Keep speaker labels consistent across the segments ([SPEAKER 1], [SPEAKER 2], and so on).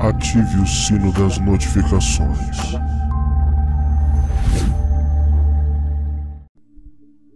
[SPEAKER 1] Ative o sino das notificações.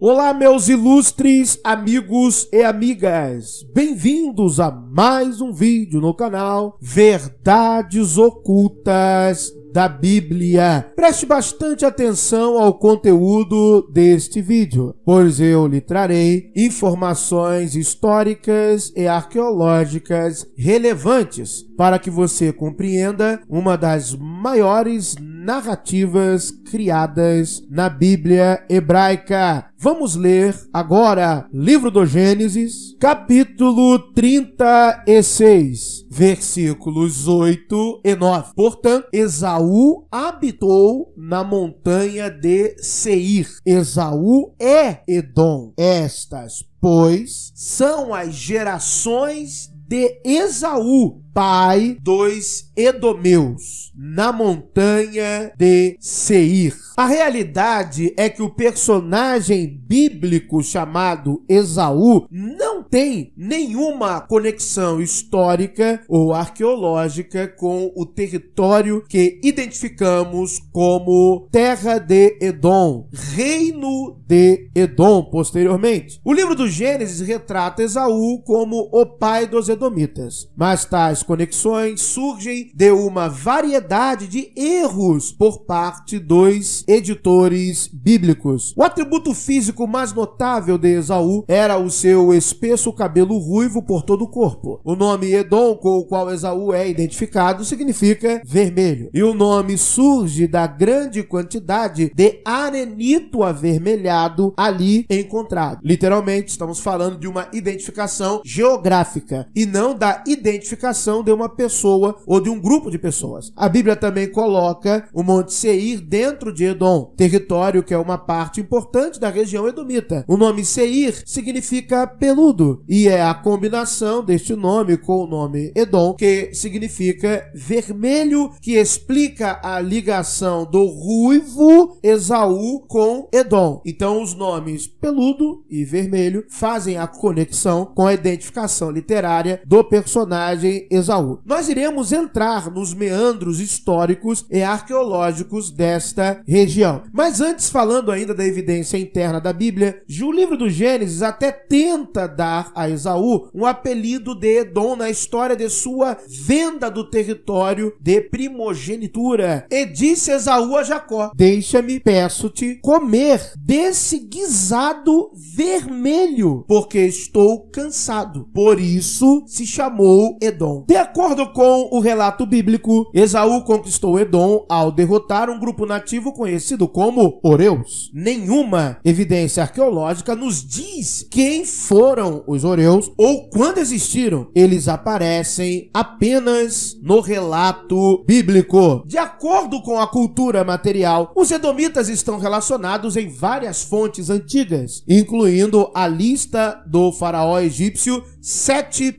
[SPEAKER 2] Olá, meus ilustres amigos e amigas, bem-vindos a mais um vídeo no canal Verdades Ocultas da Bíblia. Preste bastante atenção ao conteúdo deste vídeo, pois eu lhe trarei informações históricas e arqueológicas relevantes para que você compreenda uma das maiores narrativas criadas na Bíblia hebraica. Vamos ler agora Livro do Gênesis, capítulo 36, versículos 8 e 9. Portanto, Esaú habitou na montanha de Seir. Esaú é Edom. Estas, pois, são as gerações de Esaú, pai dos edomeus, na montanha de Seir. A realidade é que o personagem bíblico chamado Esaú não tem nenhuma conexão histórica ou arqueológica com o território que identificamos como Terra de Edom, Reino de Edom, posteriormente. O livro do Gênesis retrata Esaú como o pai dos edomitas, mas tais conexões surgem de uma variedade de erros por parte dos editores bíblicos. O atributo físico mais notável de Esaú era o seu espesso cabelo ruivo por todo o corpo. O nome Edom, com o qual Esaú é identificado, significa vermelho, e o nome surge da grande quantidade de arenito avermelhado ali encontrado. Literalmente, estamos falando de uma identificação geográfica e não da identificação de uma pessoa ou de um grupo de pessoas. A Bíblia também coloca o Monte Seir dentro de Edom, território que é uma parte importante da região edomita. O nome Seir significa peludo e é a combinação deste nome com o nome Edom, que significa vermelho, que explica a ligação do ruivo Esaú com Edom. Então os nomes peludo e vermelho fazem a conexão com a identificação literária do personagem Esaú. Nós iremos entrar nos meandros históricos e arqueológicos desta região. Mas antes, falando ainda da evidência interna da Bíblia, o livro do Gênesis até tenta dar a Esaú um apelido de Edom na história de sua venda do território de primogenitura. E disse Esaú a Jacó: deixa-me, peço-te, comer desse guisado vermelho, porque estou cansado. Por isso se chamou Edom. De acordo com o relato bíblico, Esaú conquistou Edom ao derrotar um grupo nativo conhecido como Oreus. Nenhuma evidência arqueológica nos diz quem foram os Oreus ou quando existiram. Eles aparecem apenas no relato bíblico. De acordo com a cultura material, os edomitas estão relacionados em várias fontes antigas, incluindo a lista do faraó egípcio Sete I,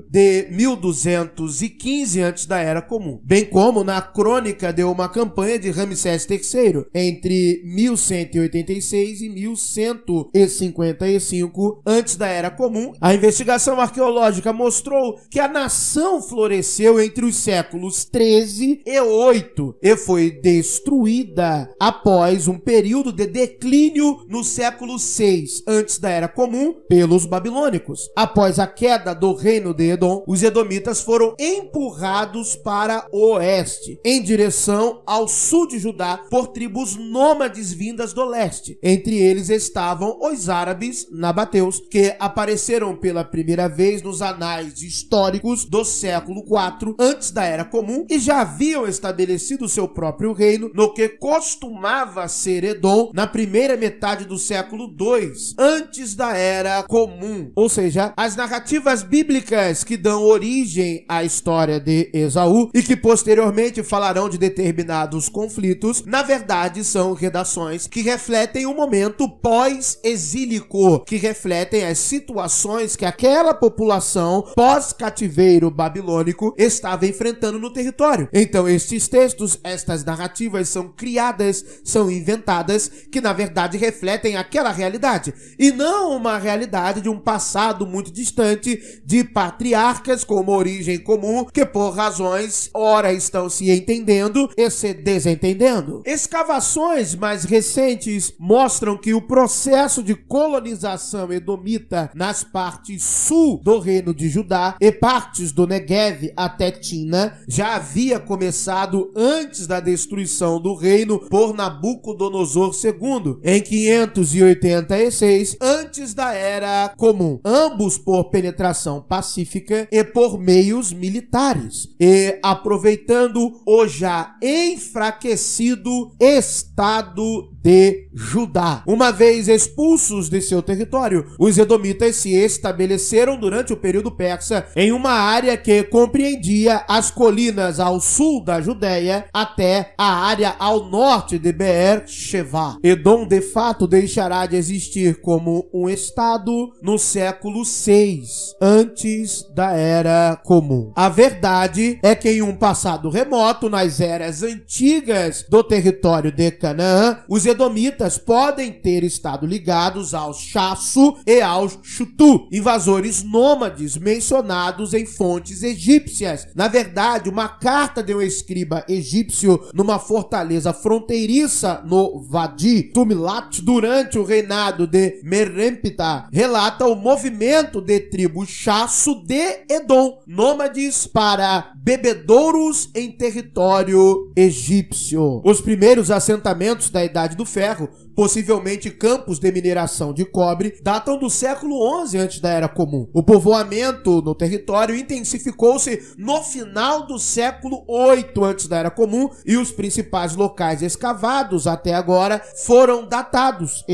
[SPEAKER 2] de 1215 antes da Era Comum, bem como na crônica de uma campanha de Ramsés III entre 1186 e 1155 antes da Era Comum. A investigação arqueológica mostrou que a nação floresceu entre os séculos 13 e 8 e foi destruída após um período de declínio no século 6 antes da Era Comum pelos babilônicos. Após a queda do reino de Edom, os edomitas foram empurrados para o oeste, em direção ao sul de Judá, por tribos nômades vindas do leste. Entre eles estavam os árabes nabateus, que apareceram pela primeira vez nos anais históricos do século 4 antes da Era Comum e já haviam estabelecido seu próprio reino no que costumava ser Edom na primeira metade do século 2 antes da Era Comum. Ou seja, as narrativas bíblicas que dão origem à história de Esaú e que posteriormente falarão de determinados conflitos, na verdade são redações que refletem o momento pós-exílico, que refletem as situações que aquela população pós-cativeiro babilônico estava enfrentando no território. Então estes textos, estas narrativas são criadas, são inventadas, que na verdade refletem aquela realidade e não uma realidade de um passado muito distante distante de patriarcas com uma origem comum que por razões ora estão se entendendo e se desentendendo. Escavações mais recentes mostram que o processo de colonização edomita nas partes sul do reino de Judá e partes do Negev até Tina já havia começado antes da destruição do reino por Nabucodonosor II, em 586, antes da Era Comum, ambos por penetração pacífica e por meios militares, e aproveitando o já enfraquecido Estado de Judá. Uma vez expulsos de seu território, os edomitas se estabeleceram durante o período persa em uma área que compreendia as colinas ao sul da Judéia até a área ao norte de Beer-Sheva. Edom de fato deixará de existir como um estado no século VI, antes da Era Comum. A verdade é que em um passado remoto, nas eras antigas do território de Canaã, os edomitas podem ter estado ligados aos Shasu e aos Shutu, invasores nômades mencionados em fontes egípcias. Na verdade, uma carta de um escriba egípcio numa fortaleza fronteiriça no Wadi Tumlat durante o reinado de Merempta relata o movimento de tribos Shasu de Edom, nômades para bebedouros em território egípcio. Os primeiros assentamentos da Idade do Ferro, possivelmente campos de mineração de cobre, datam do século XI antes da Era Comum. O povoamento no território intensificou-se no final do século VIII antes da Era Comum e os principais locais escavados até agora foram datados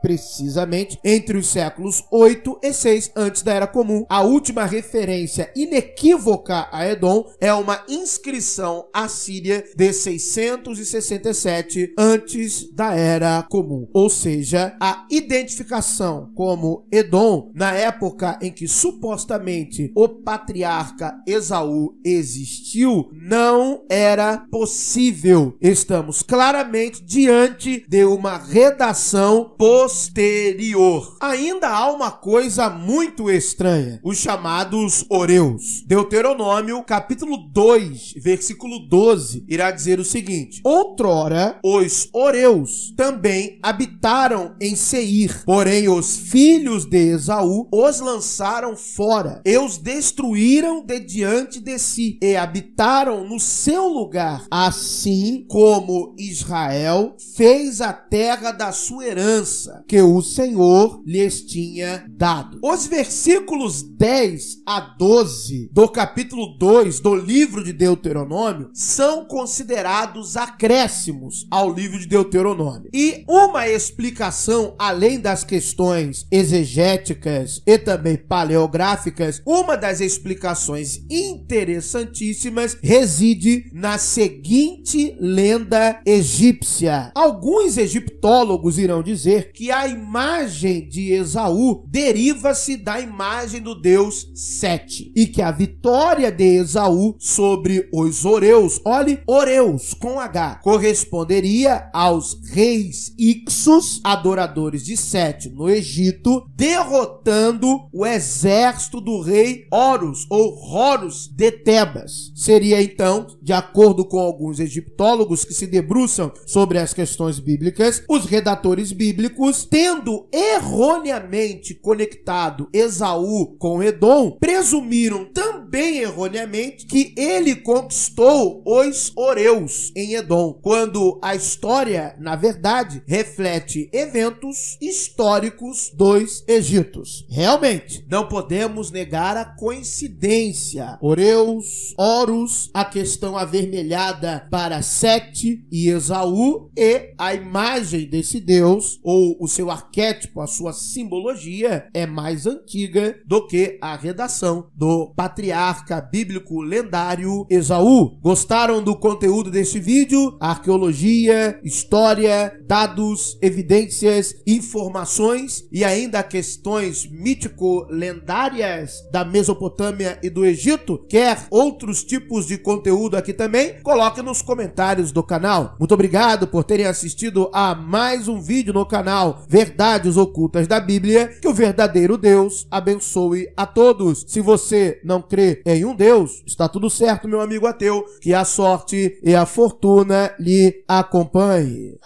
[SPEAKER 2] precisamente entre os séculos 8 e 6 antes da Era Comum. A última referência inequívoca a Edom é uma inscrição assíria de 667 antes da Era Comum, ou seja, a identificação como Edom na época em que supostamente o patriarca Esaú existiu não era possível. Estamos claramente diante de uma redação posterior. Ainda há uma coisa muito estranha: os chamados Oreus. Deuteronômio capítulo 2, versículo 12 irá dizer o seguinte: outrora os Oreus também habitaram em Seir, porém os filhos de Esaú os lançaram fora e os destruíram de diante de si e habitaram no seu lugar, assim como Israel fez a terra da sua herança, que o Senhor lhes tinha dado. Os versículos 10 a 12 do capítulo 2 do livro de Deuteronômio são considerados acréscimos ao livro de Deuteronômio. E uma explicação, além das questões exegéticas e também paleográficas, uma das explicações interessantíssimas reside na seguinte lenda egípcia. Alguns egiptólogos irão dizer que a imagem de Esaú deriva-se da imagem do deus Sete e que a vitória de Esaú sobre os Oreus, olhe, Oreus com H, corresponderia aos reis Ixos, adoradores de Sete no Egito, derrotando o exército do rei Horus ou Horus de Tebas. Seria então, de acordo com alguns egiptólogos que se debruçam sobre as questões bíblicas, os redatores bíblicos, tendo erroneamente conectado Esaú com Edom, presumiram também erroneamente que ele conquistou os Oreus em Edom, quando a história, na verdade, reflete eventos históricos dos Egitos. Realmente, não podemos negar a coincidência. Oreus, Horus, a questão avermelhada para Sete e Esaú e a imagem desse deus, ou o seu arquétipo, a sua simbologia, é mais antiga do que a redação do patriarca bíblico lendário Esaú. Gostaram do conteúdo desse vídeo? Arqueologia, história, dados, evidências, informações e ainda questões mítico-lendárias da Mesopotâmia e do Egito, quer outros tipos de conteúdo aqui também, coloque nos comentários do canal. Muito obrigado por terem assistido a mais um vídeo no canal Verdades Ocultas da Bíblia. Que o verdadeiro Deus abençoe a todos. Se você não crê em um Deus, está tudo certo, meu amigo ateu, que a sorte e a fortuna lhe acompanhe.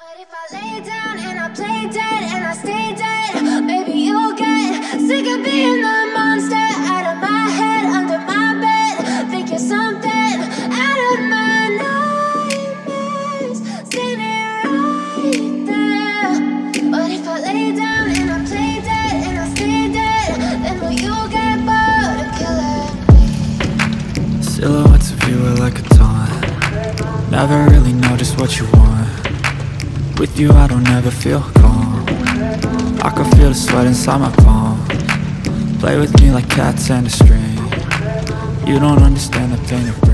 [SPEAKER 3] Silhouettes of you are like a taunt. Never really know just what you want. With you I don't ever feel calm. I can feel the sweat inside my palm. Play with me like cats and a string. You don't understand the pain it brings.